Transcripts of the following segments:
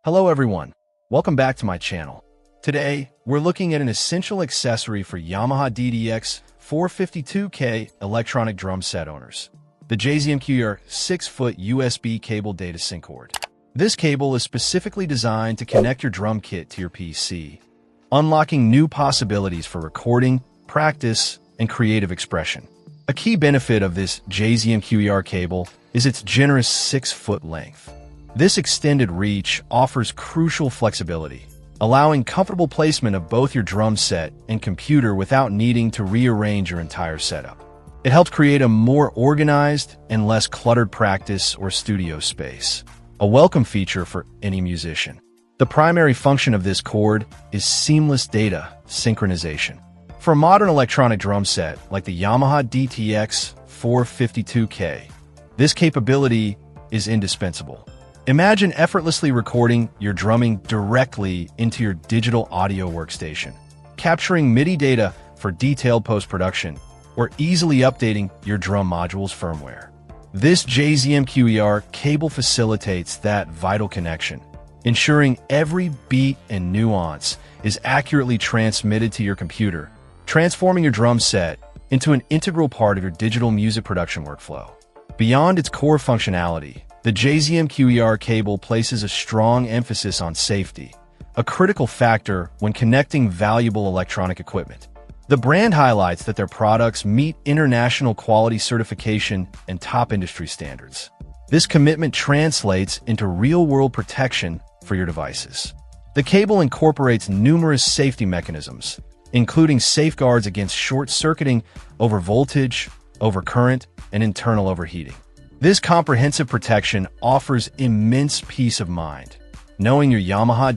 Hello everyone, welcome back to my channel. Today, we're looking at an essential accessory for Yamaha DTX452K electronic drum set owners, the J-ZMQER 6ft USB cable data sync cord. This cable is specifically designed to connect your drum kit to your PC, unlocking new possibilities for recording, practice, and creative expression. A key benefit of this J-ZMQER cable is its generous 6-foot length. This extended reach offers crucial flexibility, allowing comfortable placement of both your drum set and computer without needing to rearrange your entire setup. It helps create a more organized and less cluttered practice or studio space, a welcome feature for any musician. The primary function of this cord is seamless data synchronization. For a modern electronic drum set like the Yamaha DTX452K, this capability is indispensable. Imagine effortlessly recording your drumming directly into your digital audio workstation, capturing MIDI data for detailed post-production, or easily updating your drum module's firmware. This J-ZMQER cable facilitates that vital connection, ensuring every beat and nuance is accurately transmitted to your computer, transforming your drum set into an integral part of your digital music production workflow. Beyond its core functionality, the J-ZMQER cable places a strong emphasis on safety, a critical factor when connecting valuable electronic equipment. The brand highlights that their products meet international quality certification and top industry standards. This commitment translates into real-world protection for your devices. The cable incorporates numerous safety mechanisms, including safeguards against short-circuiting, overvoltage, overcurrent, and internal overheating. This comprehensive protection offers immense peace of mind, knowing your Yamaha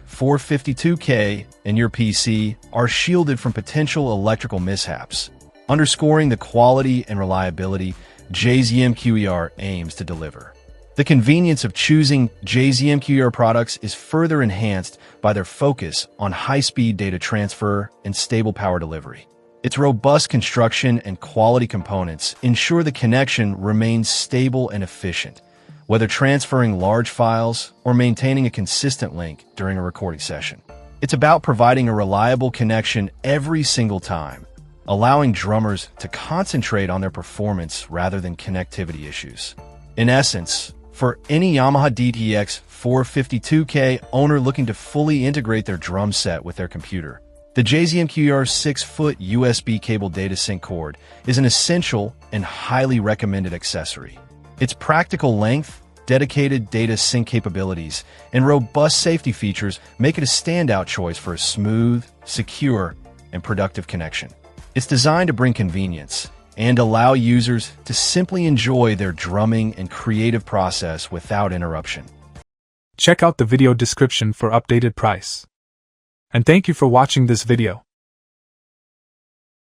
DTX452K and your PC are shielded from potential electrical mishaps, underscoring the quality and reliability J-ZMQER aims to deliver. The convenience of choosing J-ZMQER products is further enhanced by their focus on high-speed data transfer and stable power delivery. Its robust construction and quality components ensure the connection remains stable and efficient, whether transferring large files or maintaining a consistent link during a recording session. It's about providing a reliable connection every single time, allowing drummers to concentrate on their performance rather than connectivity issues. In essence, for any Yamaha DTX452K owner looking to fully integrate their drum set with their computer, the J-ZMQER 6-foot USB cable data sync cord is an essential and highly recommended accessory. Its practical length, dedicated data sync capabilities, and robust safety features make it a standout choice for a smooth, secure, and productive connection. It's designed to bring convenience and allow users to simply enjoy their drumming and creative process without interruption. Check out the video description for updated price. And thank you for watching this video.